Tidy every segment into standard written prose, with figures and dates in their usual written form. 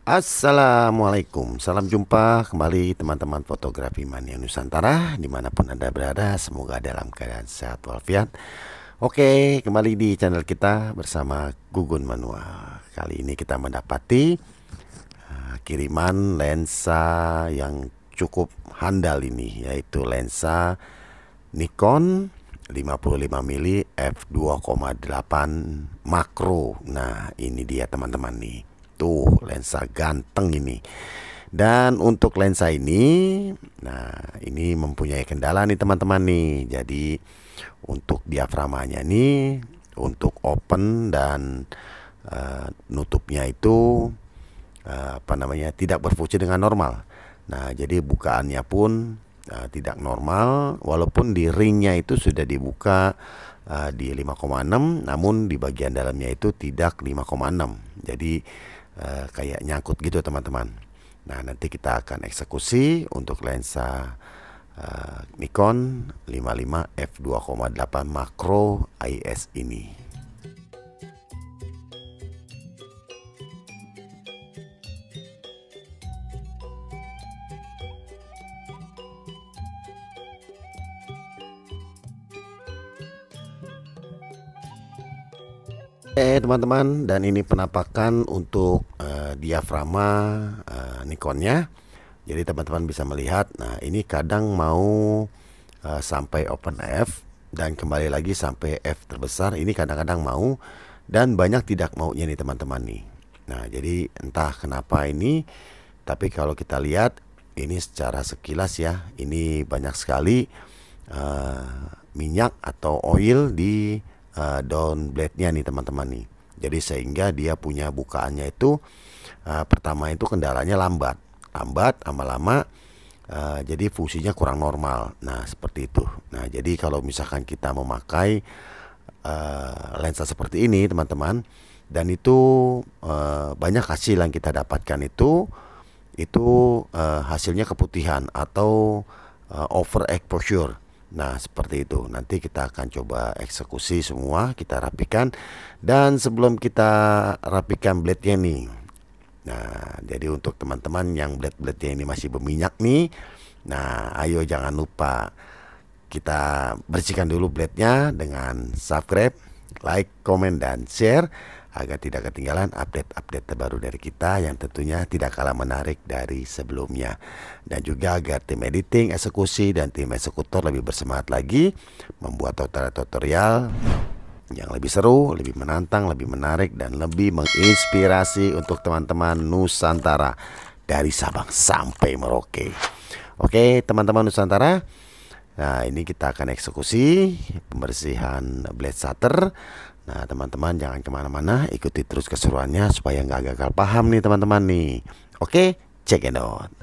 Assalamualaikum, salam jumpa kembali teman-teman fotografi mania Nusantara dimanapun Anda berada, semoga dalam keadaan sehat walafiat. Oke, kembali di channel kita bersama Gugun Manual. Kali ini kita mendapati kiriman lensa yang cukup handal ini, yaitu lensa Nikon 55mm f2,8 makro. Nah, ini dia teman-teman nih. Tuh, lensa ganteng ini. Dan untuk lensa ini, nah ini mempunyai kendala nih teman-teman nih. Jadi untuk diaframanya nih, untuk open dan nutupnya itu tidak berfungsi dengan normal. Nah, jadi bukaannya pun tidak normal, walaupun di ringnya itu sudah dibuka di 5,6, namun di bagian dalamnya itu tidak 5,6. Jadi kayak nyangkut gitu teman-teman. Nah, nanti kita akan eksekusi untuk lensa Nikon 55 f2,8 makro IS ini. Teman-teman, dan ini penampakan untuk diafragma Nikonnya. Jadi teman-teman bisa melihat, nah ini kadang mau sampai open F dan kembali lagi sampai F terbesar. Ini kadang-kadang mau dan banyak tidak maunya nih teman-teman nih. Nah, jadi entah kenapa ini, tapi kalau kita lihat ini secara sekilas ya, ini banyak sekali minyak atau oil di down blade-nya nih teman-teman nih. Jadi sehingga dia punya bukaannya itu pertama itu kendalanya lambat lama-lama, jadi fungsinya kurang normal. Nah, seperti itu. Nah, jadi kalau misalkan kita memakai lensa seperti ini teman-teman, dan itu banyak hasil yang kita dapatkan itu hasilnya keputihan atau over exposure. Nah, seperti itu. Nanti kita akan coba eksekusi semua, kita rapikan. Dan sebelum kita rapikan blade-nya nih, nah, jadi untuk teman-teman yang blade-blade-nya ini masih berminyak nih, nah ayo jangan lupa kita bersihkan dulu blade-nya dengan subscribe, like, komen, dan share agar tidak ketinggalan update-update terbaru dari kita yang tentunya tidak kalah menarik dari sebelumnya. Dan juga agar tim editing, eksekusi, dan tim eksekutor lebih bersemangat lagi membuat tutorial yang lebih seru, lebih menantang, lebih menarik, dan lebih menginspirasi untuk teman-teman Nusantara dari Sabang sampai Merauke. Oke teman-teman Nusantara, nah ini kita akan eksekusi pembersihan blade shutter. Nah teman-teman jangan kemana-mana, ikuti terus keseruannya supaya nggak gagal paham nih teman-teman nih. Oke, check it out.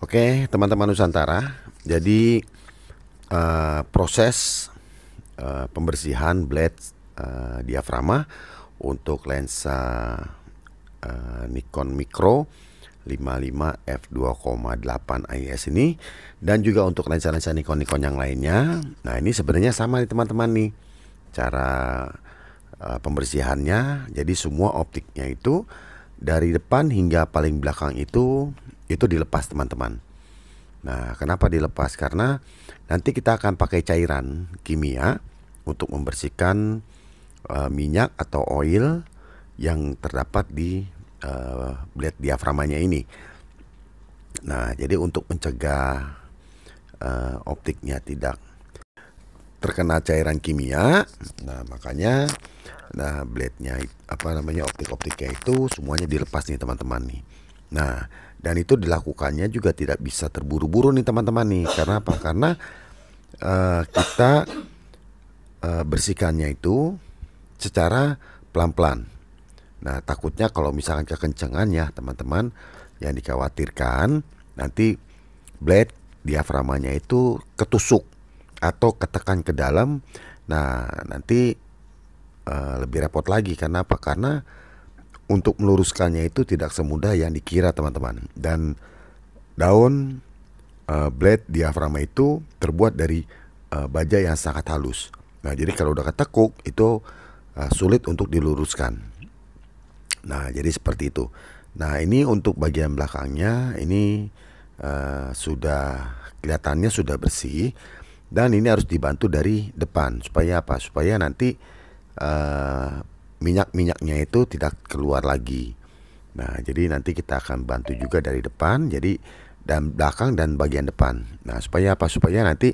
Oke teman-teman Nusantara, jadi proses pembersihan blade diafragma untuk lensa Nikon Micro 55 f2,8 IS ini, dan juga untuk lensa-lensa Nikon yang lainnya. Nah, ini sebenarnya sama nih teman-teman nih cara pembersihannya. Jadi semua optiknya itu dari depan hingga paling belakang itu dilepas teman-teman. Nah, kenapa dilepas? Karena nanti kita akan pakai cairan kimia untuk membersihkan minyak atau oil yang terdapat di blade diaframanya ini. Nah, jadi untuk mencegah optiknya tidak terkena cairan kimia, nah makanya blade-nya optik-optiknya itu semuanya dilepas nih teman-teman nih. Nah, dan itu dilakukannya juga tidak bisa terburu-buru nih teman-teman nih. Karena apa? Karena kita bersihkannya itu secara pelan-pelan. Nah, takutnya kalau misalkan kekencangan ya teman-teman, yang dikhawatirkan nanti blade diaframanya itu ketusuk atau ketekan ke dalam. Nah, nanti lebih repot lagi. Karena apa? Karena untuk meluruskannya itu tidak semudah yang dikira teman-teman. Dan daun blade diafragma itu terbuat dari baja yang sangat halus. Nah, jadi kalau udah ketekuk itu sulit untuk diluruskan. Nah, jadi seperti itu. Nah, ini untuk bagian belakangnya ini sudah kelihatannya sudah bersih, dan ini harus dibantu dari depan supaya apa? Supaya nanti minyak-minyaknya itu tidak keluar lagi. Nah, jadi nanti kita akan bantu juga dari depan, jadi dan belakang dan bagian depan. Nah, supaya apa? Supaya nanti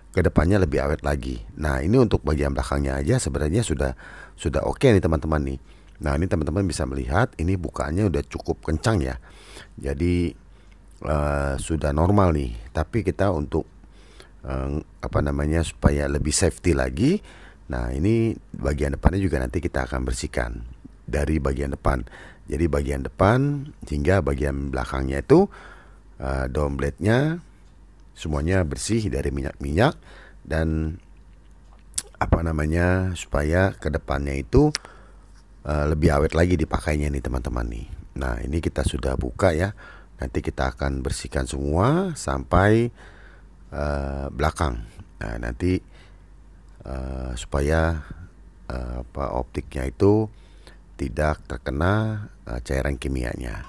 ke depannya lebih awet lagi. Nah, ini untuk bagian belakangnya aja sebenarnya sudah oke nih teman-teman nih. Nah, ini teman-teman bisa melihat ini bukaannya udah cukup kencang ya. Jadi sudah normal nih. Tapi kita untuk supaya lebih safety lagi. Nah, ini bagian depannya juga nanti kita akan bersihkan dari bagian depan. Jadi bagian depan hingga bagian belakangnya itu daun blade-nya semuanya bersih dari minyak-minyak, dan supaya kedepannya itu lebih awet lagi dipakainya nih teman-teman nih. Nah, ini kita sudah buka ya. Nanti kita akan bersihkan semua sampai belakang. Nah, nanti supaya optiknya itu tidak terkena cairan kimianya.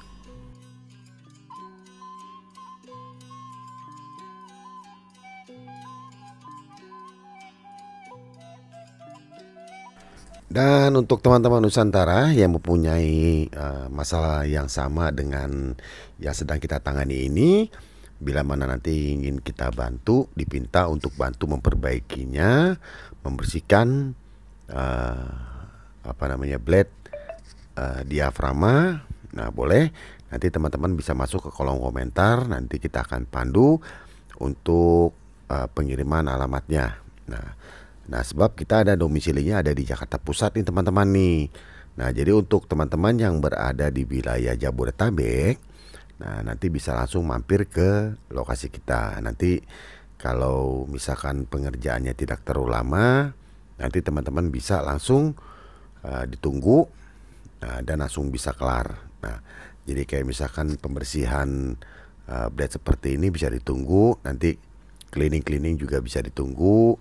Dan untuk teman-teman Nusantara yang mempunyai masalah yang sama dengan yang sedang kita tangani ini, bila mana nanti ingin kita bantu, dipinta untuk bantu memperbaikinya, membersihkan blade diafragma. Nah, boleh nanti teman-teman bisa masuk ke kolom komentar, nanti kita akan pandu untuk pengiriman alamatnya. Nah, sebab kita ada domisilinya ada di Jakarta Pusat nih teman-teman nih. Nah, jadi untuk teman-teman yang berada di wilayah Jabodetabek, nah nanti bisa langsung mampir ke lokasi kita. Nanti kalau misalkan pengerjaannya tidak terlalu lama, nanti teman-teman bisa langsung ditunggu dan langsung bisa kelar. Nah, jadi kayak misalkan pembersihan blade seperti ini bisa ditunggu, nanti cleaning juga bisa ditunggu.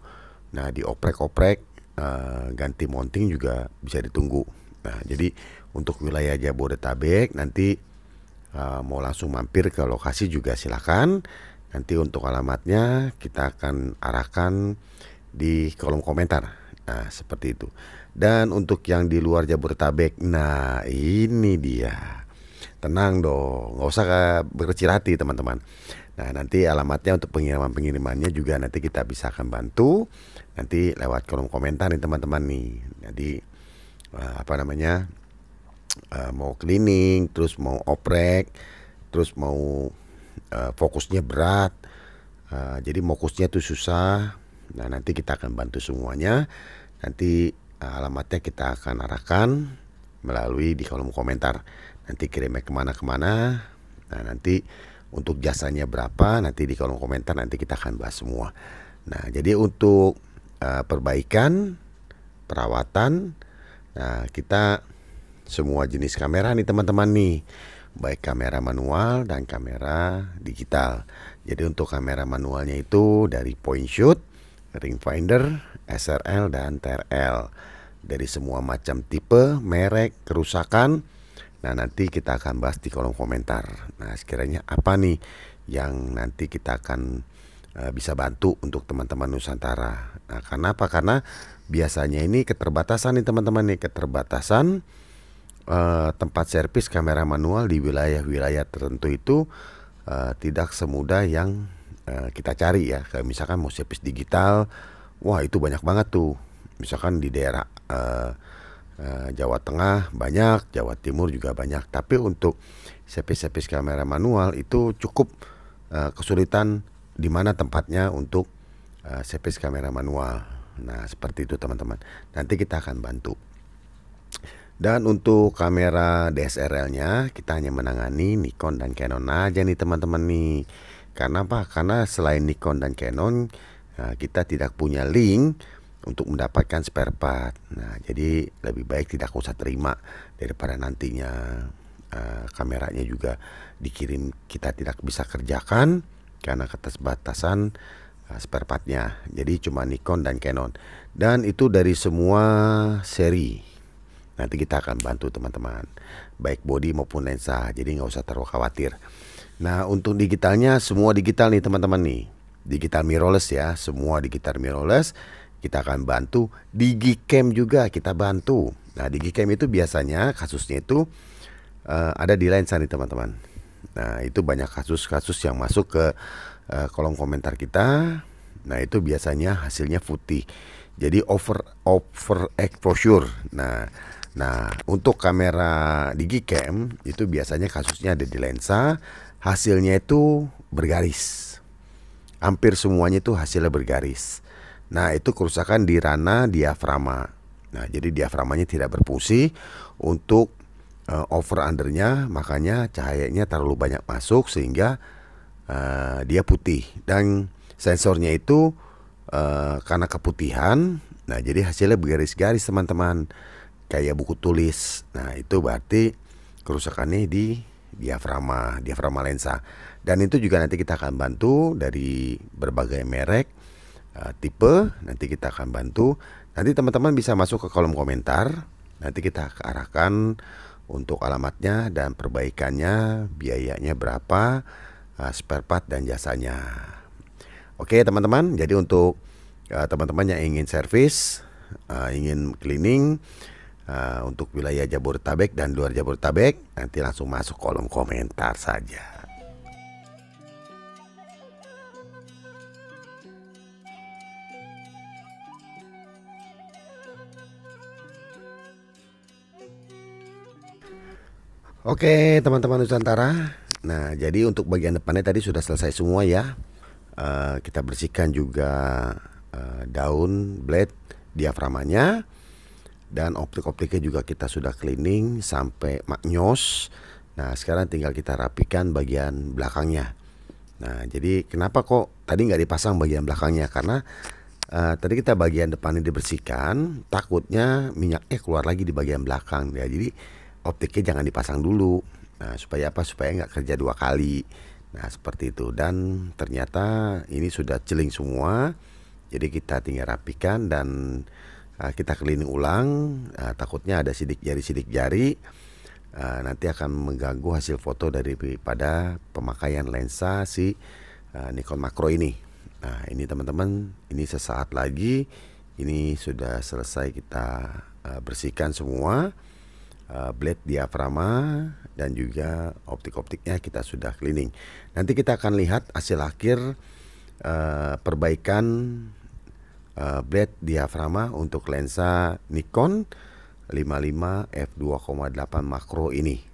Nah, dioprek-oprek, ganti mounting juga bisa ditunggu. Nah, jadi untuk wilayah Jabodetabek nanti mau langsung mampir ke lokasi juga silakan. Nanti untuk alamatnya kita akan arahkan di kolom komentar. Nah, seperti itu. Dan untuk yang di luar Jabodetabek, nah ini dia. Tenang dong, nggak usah berkecil hati teman-teman. Nah, nanti alamatnya untuk pengirimannya juga nanti kita bisa akan bantu. Nanti lewat kolom komentar nih teman-teman nih. Jadi mau cleaning, terus mau oprek, terus mau fokusnya berat. Jadi fokusnya tuh susah. Nah, nanti kita akan bantu semuanya. Nanti alamatnya kita akan arahkan melalui di kolom komentar. Nanti kirimnya kemana-kemana. Nah, nanti untuk jasanya berapa nanti di kolom komentar nanti kita akan bahas semua. Nah, jadi untuk perbaikan, perawatan, nah kita semua jenis kamera nih teman-teman nih, baik kamera manual dan kamera digital. Jadi untuk kamera manualnya itu dari point shoot, ring finder, SRL dan TRL, dari semua macam tipe, merek, kerusakan. Nah, nanti kita akan bahas di kolom komentar. Nah, sekiranya apa nih yang nanti kita akan bisa bantu untuk teman-teman Nusantara. Nah, kenapa? Karena biasanya ini keterbatasan nih teman-teman nih, keterbatasan tempat servis kamera manual di wilayah-wilayah tertentu itu tidak semudah yang kita cari ya. Kayak misalkan mau servis digital, wah itu banyak banget tuh. Misalkan di daerah Jawa Tengah banyak, Jawa Timur juga banyak. Tapi untuk servis kamera manual itu cukup kesulitan di mana tempatnya untuk servis kamera manual. Nah, seperti itu teman-teman. Nanti kita akan bantu. Dan untuk kamera DSLR-nya kita hanya menangani Nikon dan Canon aja nih teman-teman nih. Karena apa? Karena selain Nikon dan Canon kita tidak punya link untuk mendapatkan spare part. Nah, jadi lebih baik tidak usah terima daripada nantinya kameranya juga dikirim kita tidak bisa kerjakan. karena keterbatasan spare partnya. Jadi cuma Nikon dan Canon, dan itu dari semua seri. Nanti kita akan bantu teman-teman, baik body maupun lensa, jadi nggak usah terlalu khawatir. Nah, untuk digitalnya semua digital nih teman-teman nih, digital mirrorless ya, semua digital mirrorless. Kita akan bantu. Digicam juga kita bantu. Nah, digicam itu biasanya kasusnya itu ada di lensa nih teman-teman. Nah, itu banyak kasus-kasus yang masuk ke kolom komentar kita. Nah, itu biasanya hasilnya putih, jadi over exposure. Nah, untuk kamera digicam itu biasanya kasusnya ada di lensa, hasilnya itu bergaris. Hampir semuanya itu hasilnya bergaris. Nah, itu kerusakan di ranah diafragma. Nah, jadi diafragmanya tidak berfungsi untuk over undernya, makanya cahayanya terlalu banyak masuk sehingga dia putih. Dan sensornya itu karena keputihan, nah jadi hasilnya bergaris-garis teman-teman, kayak buku tulis. Nah, itu berarti kerusakannya di diafragma lensa. Dan itu juga nanti kita akan bantu dari berbagai merek, tipe. Nanti kita akan bantu. Nanti teman-teman bisa masuk ke kolom komentar. Nanti kita arahkan untuk alamatnya dan perbaikannya, biayanya berapa, spare part dan jasanya. Oke teman-teman, jadi untuk teman-teman yang ingin servis, ingin cleaning untuk wilayah Jabodetabek dan luar Jabodetabek, nanti langsung masuk kolom komentar saja. Oke teman-teman Nusantara. Nah, jadi untuk bagian depannya tadi sudah selesai semua ya. Kita bersihkan juga daun blade diafragmanya, dan optik-optiknya juga kita sudah cleaning sampai maknyos. Nah, sekarang tinggal kita rapikan bagian belakangnya. Nah, jadi kenapa kok tadi nggak dipasang bagian belakangnya? Karena tadi kita bagian depannya dibersihkan, takutnya minyaknya keluar lagi di bagian belakang ya. Jadi optiknya jangan dipasang dulu. Nah, supaya apa? Supaya nggak kerja dua kali. Nah, seperti itu. Dan ternyata ini sudah celing semua. Jadi kita tinggal rapikan dan kita cleaning ulang. Takutnya ada sidik jari nanti akan mengganggu hasil foto daripada pemakaian lensa si Nikon Makro ini. Nah, ini teman-teman, ini sesaat lagi ini sudah selesai kita bersihkan semua. Blade diafragma dan juga optik-optiknya kita sudah cleaning. Nanti kita akan lihat hasil akhir perbaikan blade diafragma untuk lensa Nikon 55 f2.8 makro ini.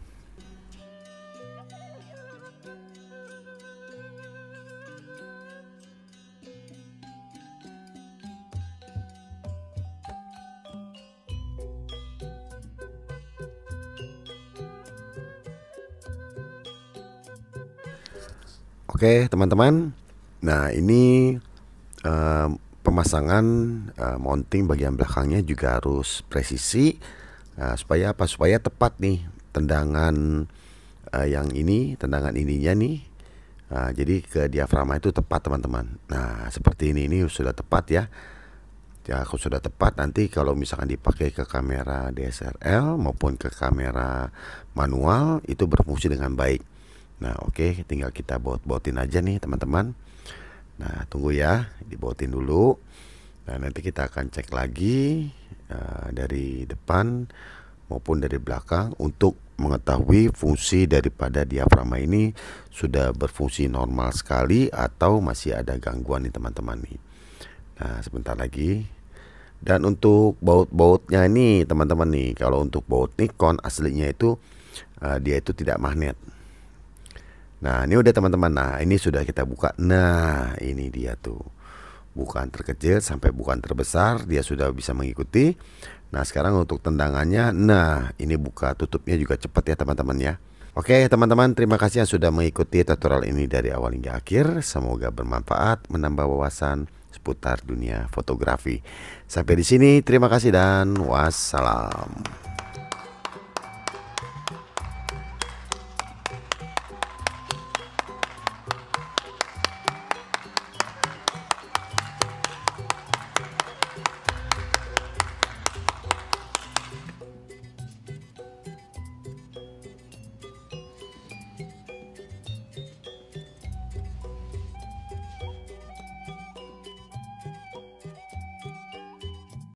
Oke teman-teman, nah ini pemasangan mounting bagian belakangnya juga harus presisi, supaya apa? Supaya tepat nih tendangan yang ini, tendangan ininya nih, jadi ke diafragma itu tepat teman-teman. Nah seperti ini sudah tepat ya. Ya, aku sudah tepat. Nanti kalau misalkan dipakai ke kamera DSLR maupun ke kamera manual itu berfungsi dengan baik. Nah oke, tinggal kita baut-bautin aja nih teman-teman. Nah tunggu ya, dibautin dulu. Nah nanti kita akan cek lagi dari depan maupun dari belakang untuk mengetahui fungsi daripada diafragma ini sudah berfungsi normal sekali atau masih ada gangguan nih teman-teman nih. Nah sebentar lagi. Dan untuk baut-bautnya ini teman-teman nih, kalau untuk baut Nikon aslinya itu dia itu tidak magnet. Nah ini udah teman-teman. Nah ini sudah kita buka. Nah ini dia tuh, bukaan terkecil sampai bukaan terbesar dia sudah bisa mengikuti. Nah sekarang untuk tendangannya, nah ini buka tutupnya juga cepat ya teman-teman ya. Oke teman-teman, terima kasih yang sudah mengikuti tutorial ini dari awal hingga akhir. Semoga bermanfaat, menambah wawasan seputar dunia fotografi. Sampai di sini, terima kasih dan wassalam.